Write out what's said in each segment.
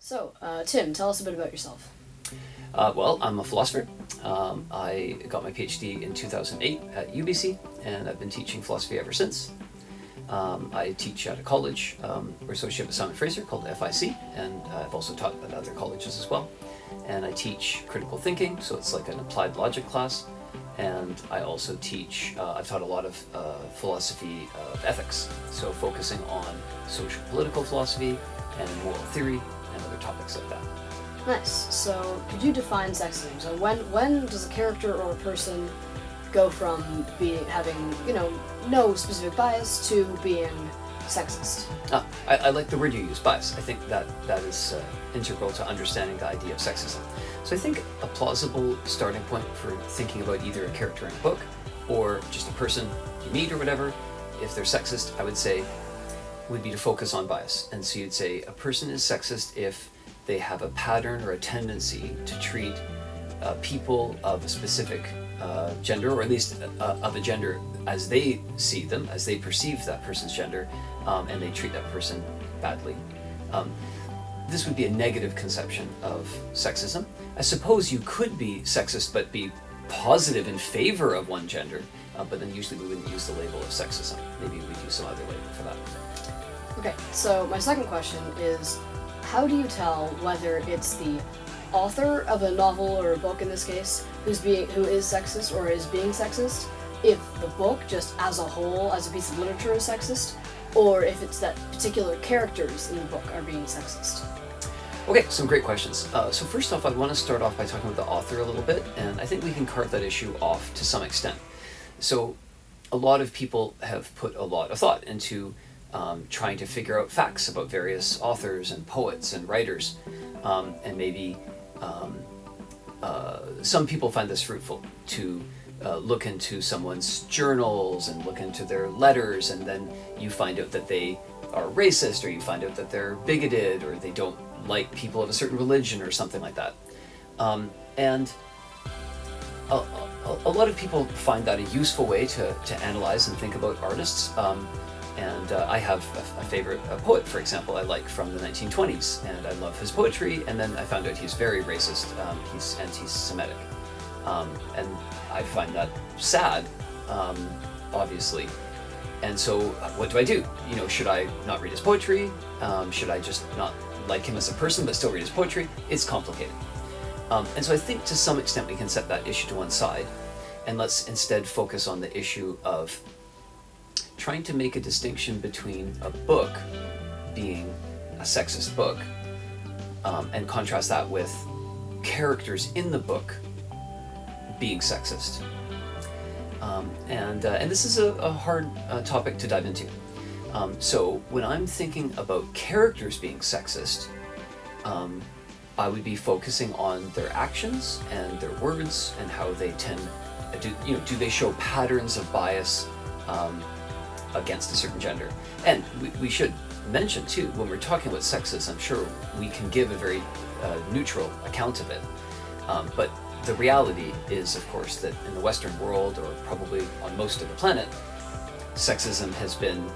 So, Tim, tell us a bit about yourself. Well, I'm a philosopher. I got my PhD in 2008 at UBC, and I've been teaching philosophy ever since. I teach at a college, we're associated with Simon Fraser, called FIC, and I've also taught at other colleges as well. And I teach critical thinking, so it's like an applied logic class. And I also teach, I've taught a lot of philosophy of ethics, so focusing on social political philosophy and moral theory and other topics like that. Nice. So, could you define sexism? So, when does a character or a person go from having no specific bias to being sexist? I like the word you use, bias. I think that is integral to understanding the idea of sexism. So I think a plausible starting point for thinking about either a character in a book or just a person you meet or whatever, if they're sexist, I would say, would be to focus on bias. And so you'd say a person is sexist if they have a pattern or a tendency to treat people of a specific gender, or at least of a gender as they see them, as they perceive that person's gender, and they treat that person badly. This would be a negative conception of sexism. I suppose you could be sexist but be positive in favor of one gender, but then usually we wouldn't use the label of sexism. Maybe we'd use some other label for that. Okay, so my second question is, how do you tell whether it's the author of a novel or a book in this case who is sexist or is being sexist, if the book just as a whole, as a piece of literature, is sexist, or if it's that particular characters in the book are being sexist? Okay, some great questions. So first off, I want to start off by talking about the author a little bit, and I think we can carve that issue off to some extent. So a lot of people have put a lot of thought into trying to figure out facts about various authors and poets and writers, and maybe some people find this fruitful to look into someone's journals and look into their letters, and then you find out that they are racist, or you find out that they're bigoted, or they don't like people of a certain religion or something like that. And a lot of people find that a useful way to analyze and think about artists. And I have a favorite poet, for example, I like from the 1920s, and I love his poetry, and then I found out he's very racist, he's anti-Semitic. And I find that sad, obviously. And so what do? Should I not read his poetry? Should I just not like him as a person but still read his poetry? It's complicated. And so I think to some extent we can set that issue to one side, and let's instead focus on the issue of trying to make a distinction between a book being a sexist book, and contrast that with characters in the book being sexist. And this is a hard topic to dive into. So when I'm thinking about characters being sexist, I would be focusing on their actions and their words and how they tend do they show patterns of bias against a certain gender. And we should mention too, when we're talking about sexism, I'm sure we can give a very neutral account of it, but the reality is, of course, that in the Western world, or probably on most of the planet, sexism has been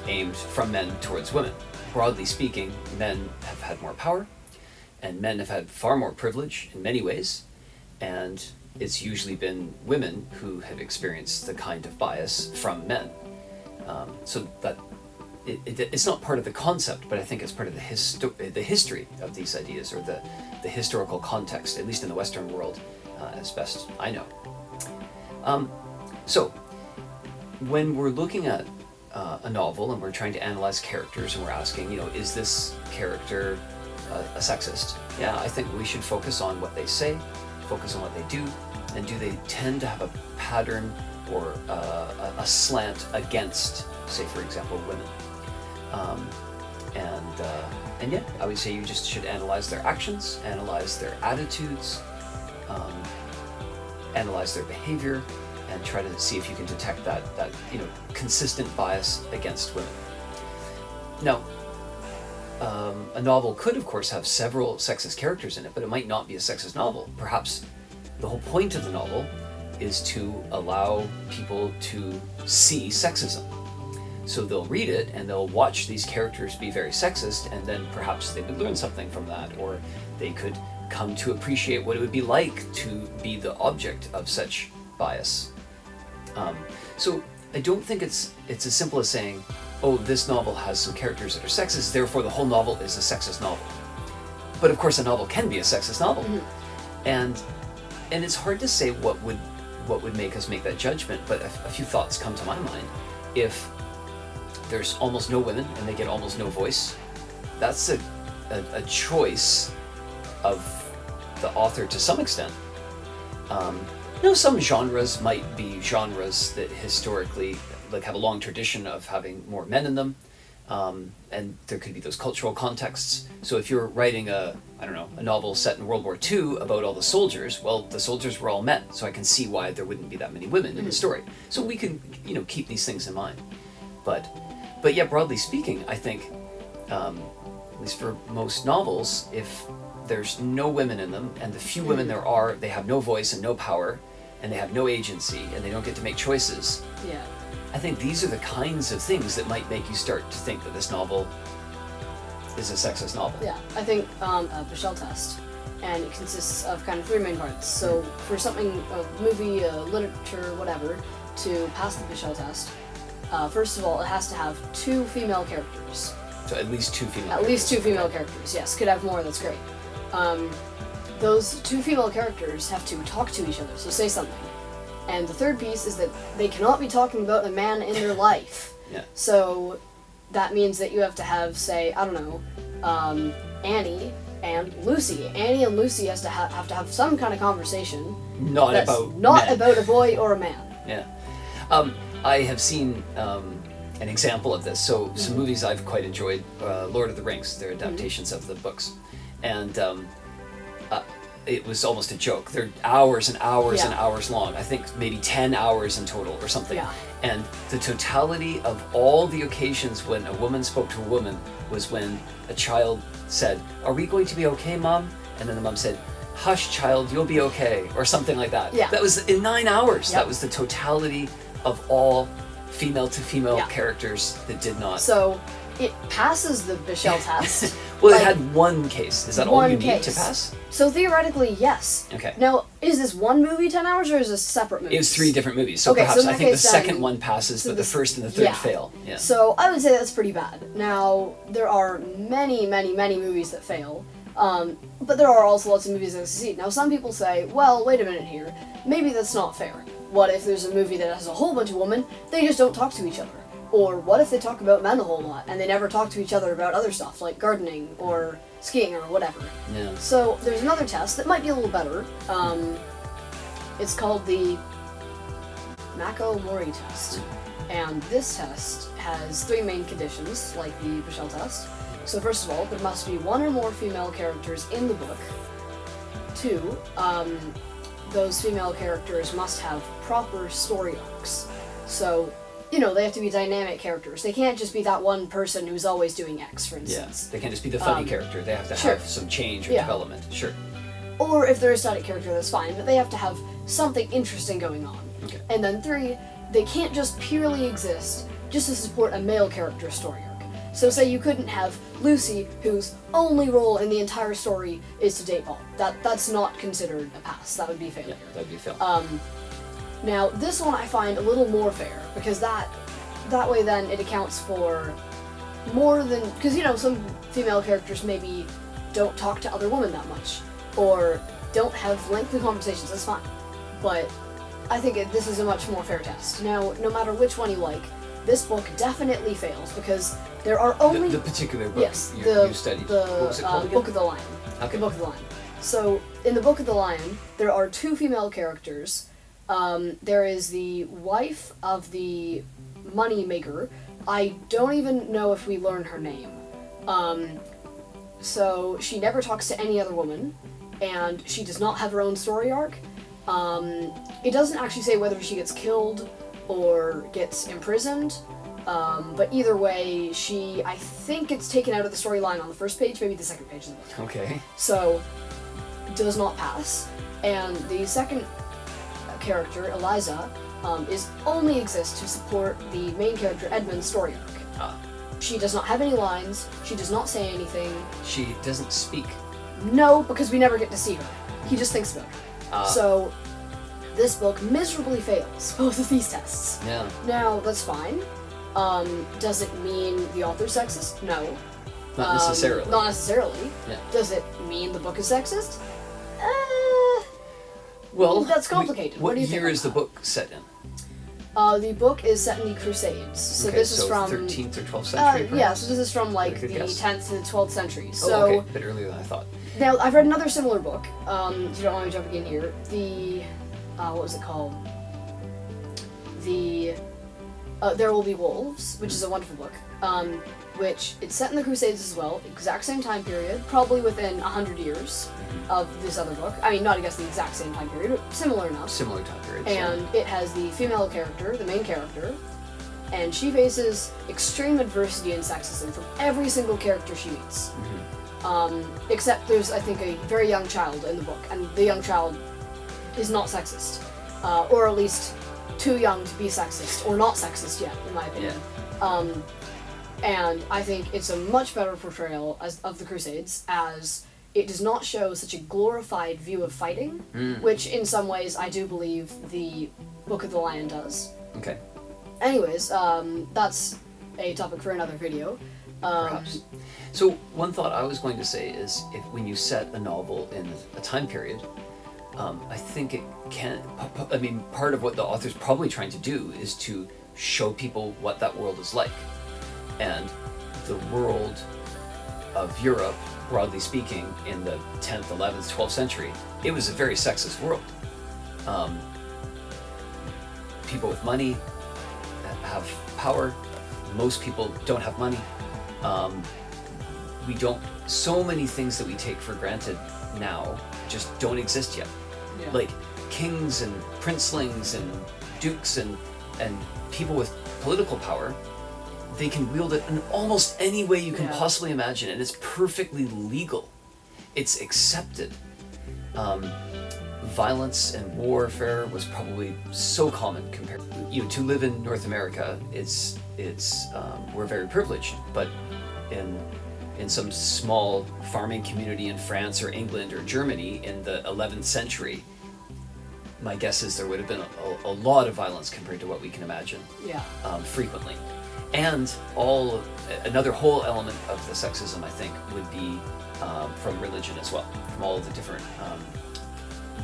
aimed from men towards women. Broadly speaking, men have had more power, and men have had far more privilege in many ways, and it's usually been women who have experienced the kind of bias from men. So that it's not part of the concept, but I think it's part of the history of these ideas, or the historical context, at least in the Western world, as best I know. So when we're looking at a novel and we're trying to analyze characters, and we're asking, is this character a sexist? Yeah, I think we should focus on what they say, focus on what they do, and do they tend to have a pattern or a slant against, say, for example, women. And yeah, I would say you just should analyze their actions, analyze their attitudes, analyze their behavior, and try to see if you can detect that consistent bias against women. Now, a novel could, of course, have several sexist characters in it, but it might not be a sexist novel. Perhaps the whole point of the novel is to allow people to see sexism. So they'll read it and they'll watch these characters be very sexist, and then perhaps they would learn something from that, or they could come to appreciate what it would be like to be the object of such bias. So I don't think it's as simple as saying, oh, this novel has some characters that are sexist, therefore the whole novel is a sexist novel. But of course a novel can be a sexist novel. Mm-hmm. And it's hard to say what would make us make that judgment, but a few thoughts come to my mind. If there's almost no women and they get almost no voice, that's a choice of the author to some extent. Some genres might be genres that historically have a long tradition of having more men in them, and there could be those cultural contexts. So if you're writing a novel set in World War II about all the soldiers, well, the soldiers were all men, so I can see why there wouldn't be that many women in the story. So we can, keep these things in mind. But yeah, broadly speaking, I think, at least for most novels, if there's no women in them, and the few women there are, they have no voice and no power, and they have no agency, and they don't get to make choices. Yeah. I think these are the kinds of things that might make you start to think that this novel is a sexist novel. Yeah, I think a Bechdel test, and it consists of kind of three main parts. So for something, a movie, literature, whatever, to pass the Bechdel test, first of all, it has to have two female characters. So at least two female characters. At least two female characters, yes. Could have more, that's great. Those two female characters have to talk to each other, so say something. And the third piece is that they cannot be talking about a man in their life. Yeah. So that means that you have to have, say, Annie and Lucy. Annie and Lucy have to have some kind of conversation. Not about a boy or a man. Yeah. I have seen an example of this. So some movies I've quite enjoyed, Lord of the Rings, they're adaptations of the books. And it was almost a joke. They're hours and hours and hours long. I think maybe 10 hours in total or something. Yeah. And the totality of all the occasions when a woman spoke to a woman was when a child said, "Are we going to be okay, Mom?" And then the mom said, "Hush, child, you'll be okay," or something like that. Yeah. That was in 9 hours. Yep. That was the totality of all female-to-female characters that did not. So it passes the Bechdel test. Well, it had one case. Is that all you need to pass? So theoretically, yes. Okay. Now, is this one movie 10 hours, or is this separate movies? It was 3 different movies. So okay, perhaps so I think the second one passes, but the first and the third fail. Yeah. So I would say that's pretty bad. Now, there are many, many, many movies that fail. But there are also lots of movies that succeed. Now, some people say, well, wait a minute here. Maybe that's not fair. What if there's a movie that has a whole bunch of women, they just don't talk to each other? Or what if they talk about men a whole lot, and they never talk to each other about other stuff, like gardening, or skiing, or whatever? Yeah. So there's another test that might be a little better. It's called the Mako-Mori test. And this test has 3 main conditions, like the Bechdel test. So first of all, there must be 1 or more female characters in the book. 2, those female characters must have proper story arcs. So, they have to be dynamic characters. They can't just be that one person who's always doing X, for instance. Yeah, they can't just be the funny character. They have to have some change or development. Sure. Or if they're a static character, that's fine, but they have to have something interesting going on. Okay. And then 3, they can't just purely exist just to support a male character story arc. So say you couldn't have Lucy, whose only role in the entire story is to date Paul. That's not considered a pass. That would be a failure. Yeah, that would be a fail. Now, this one I find a little more fair, because that way then it accounts for more than... Because, some female characters maybe don't talk to other women that much, or don't have lengthy conversations, that's fine. But I think this is a much more fair test. Now, no matter which one you like, this book definitely fails, because there are only... The particular book you studied. The what was it called again? Book of the Lion. Okay. The Book of the Lion. So, in the Book of the Lion, there are 2 female characters. There is the wife of the money maker. I don't even know if we learn her name. So she never talks to any other woman, and she does not have her own story arc. It doesn't actually say whether she gets killed or gets imprisoned, but either way, I think it's taken out of the storyline on the first page, maybe the second page of the book. Okay. So, does not pass. And the second character, Eliza, only exists to support the main character Edmund's story arc. She does not have any lines. She does not say anything. She doesn't speak. No, because we never get to see her. He just thinks about her. So this book miserably fails both of these tests. Yeah. Now, that's fine. Does it mean the author's sexist? No. Not necessarily. Not necessarily. Yeah. Does it mean the book is sexist? Well, that's complicated. What do you think year on is the that? book set in? The book is set in the Crusades. So Okay, this is so from 13th or 12th century. yeah, perhaps? so this is from like Very the good guess. 10th to the 12th century. Oh, So okay, a bit earlier than I thought. now I've read another similar book. If you don't want me jumping in here, the what was it called? The There Will Be Wolves, which is a wonderful book. Which it's set in the Crusades as well, exact same time period, probably within 100 years of this other book. I mean, not I guess the exact same time period, but similar enough. Similar time period. And it has the female character, the main character, and she faces extreme adversity and sexism from every single character she meets. Except there's, I think, a very young child in the book, and the young child is not sexist. Or at least too young to be sexist, or not sexist yet, in my opinion. Yeah. And I think it's a much better portrayal of the Crusades, as it does not show such a glorified view of fighting, which in some ways I do believe the Book of the Lion does. Okay. Anyways, that's a topic for another video. Perhaps. So one thought I was going to say is, if when you set a novel in a time period, I think it can. I mean, part of what the author's probably trying to do is to show people what that world is like, and the world of Europe, broadly speaking, in the 10th, 11th, 12th century, it was a very sexist world. People with money have power. Most people don't have money. So many things that we take for granted now just don't exist yet. Yeah. Like kings and princelings and dukes and people with political power, they can wield it in almost any way you can possibly imagine, and it's perfectly legal. It's accepted. Violence and warfare was probably so common compared to live in North America. It's we're very privileged, but in some small farming community in France or England or Germany in the 11th century, my guess is there would have been a lot of violence compared to what we can imagine. Yeah. Frequently. And another whole element of the sexism, I think, would be from religion as well, from all of the different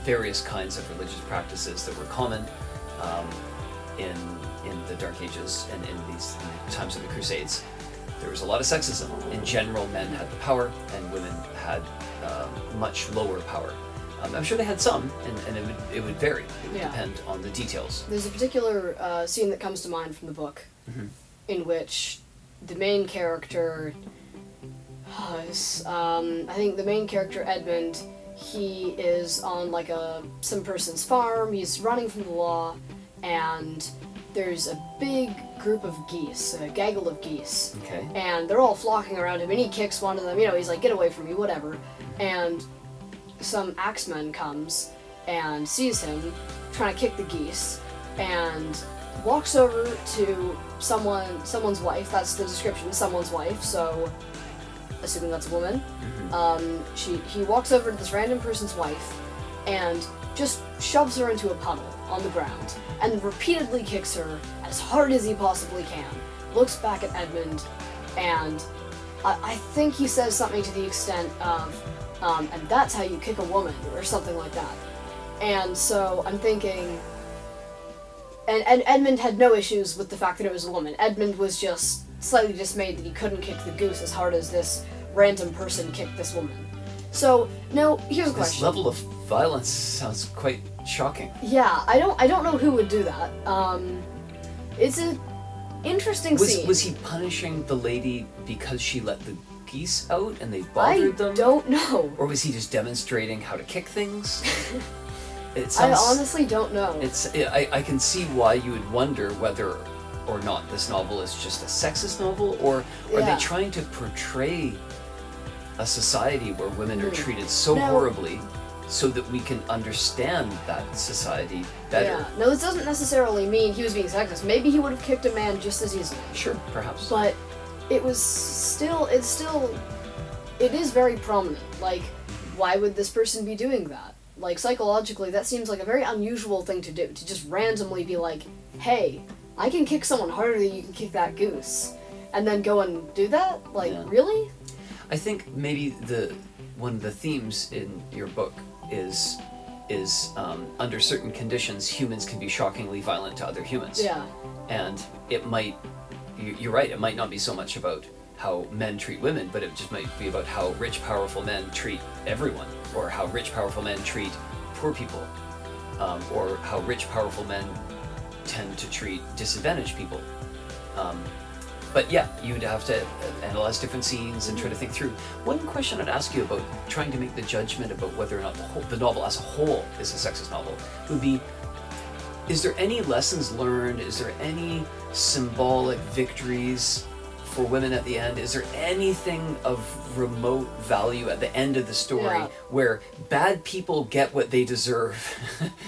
various kinds of religious practices that were common in the Dark Ages and in the times of the Crusades. There was a lot of sexism. In general, men had the power, and women had much lower power. I'm sure they had some, and it would vary. It would depend on the details. There's a particular scene that comes to mind from the book, in which the main character, I think the main character Edmund, he is on like some person's farm. He's running from the law, and there's a big group of geese, a gaggle of geese. Okay. And they're all flocking around him, and he kicks one of them. He's like, "Get away from me," whatever. And some axeman comes and sees him trying to kick the geese, and walks over to someone's wife. That's the description, someone's wife. So, assuming that's a woman. He walks over to this random person's wife, and just shoves her into a puddle on the ground, and repeatedly kicks her as hard as he possibly can. Looks back at Edmund, and I think he says something to the extent of, and that's how you kick a woman, or something like that. And so I'm thinking, and Edmund had no issues with the fact that it was a woman. Edmund was just slightly dismayed that he couldn't kick the goose as hard as this random person kicked this woman. So, now, here's a question. This level of violence sounds quite shocking. Yeah, I don't know who would do that. It's an interesting scene. Was he punishing the lady because she let the geese out and they bothered them? I don't know. Or was he just demonstrating how to kick things? I honestly don't know. I can see why you would wonder whether or not this novel is just a sexist novel, or are they trying to portray a society where women are treated so horribly so that we can understand that society better. Yeah. No, this doesn't necessarily mean he was being sexist. Maybe he would have kicked a man just as easily. Sure, perhaps. But it is very prominent. Like, why would this person be doing that? Like, psychologically, that seems like a very unusual thing to do, to just randomly be like, hey, I can kick someone harder than you can kick that goose. And then go and do that? Like, really? I think maybe one of the themes in your book is under certain conditions, humans can be shockingly violent to other humans. Yeah. And you're right, it might not be so much about how men treat women, but it just might be about how rich, powerful men treat everyone, or how rich, powerful men treat poor people, or how rich, powerful men tend to treat disadvantaged people. But yeah, you'd have to analyze different scenes and try to think through. One question I'd ask you about trying to make the judgment about whether or not the novel as a whole is a sexist novel would be, is there any lessons learned? Is there any symbolic victories for women at the end? Is there anything of remote value at the end of the story where bad people get what they deserve?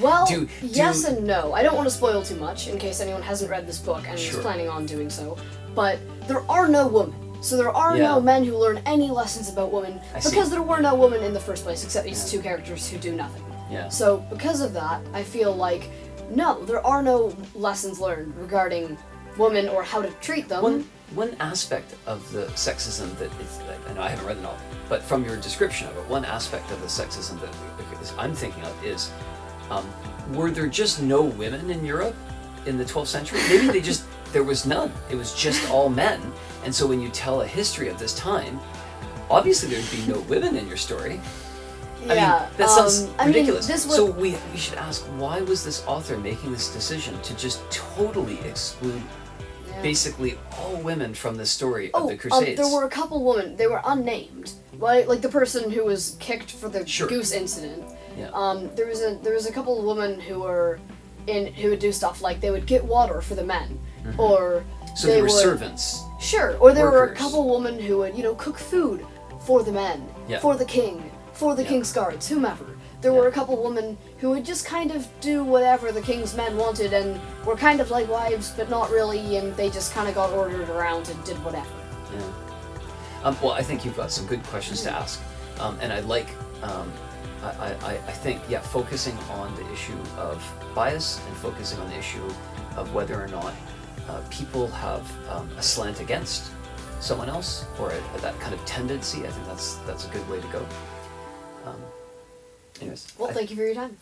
Well, yes and no. I don't want to spoil too much in case anyone hasn't read this book and is planning on doing so. But there are no women. So there are no men who learn any lessons about women because there were no women in the first place except these two characters who do nothing. Yeah. So because of that, I feel like, no, there are no lessons learned regarding women or how to treat them. One aspect of the sexism that is, I know I haven't read the novel, but from your description of it, one aspect of the sexism that I'm thinking of is, were there just no women in Europe in the 12th century? Maybe there was none. It was just all men. And so when you tell a history of this time, obviously there'd be no women in your story. Yeah, I mean, that sounds ridiculous. So we should ask, why was this author making this decision to just totally exclude basically all women from the story of the Crusades? There were a couple women. They were unnamed, right? Like the person who was kicked for the goose incident. Yeah. There was a couple of women who would do stuff like they would get water for the men, or so they were servants. Sure, or there were a couple women who would cook food for the men, for the king, for the king's guards, whomever. There were a couple women who would just kind of do whatever the king's men wanted and were kind of like wives, but not really, and they just kind of got ordered around and did whatever. Yeah. Well, I think you've got some good questions to ask, and I like. I think focusing on the issue of bias and focusing on the issue of whether or not people have a slant against someone else or that kind of tendency. I think that's a good way to go. Anyways. Well, thank you for your time.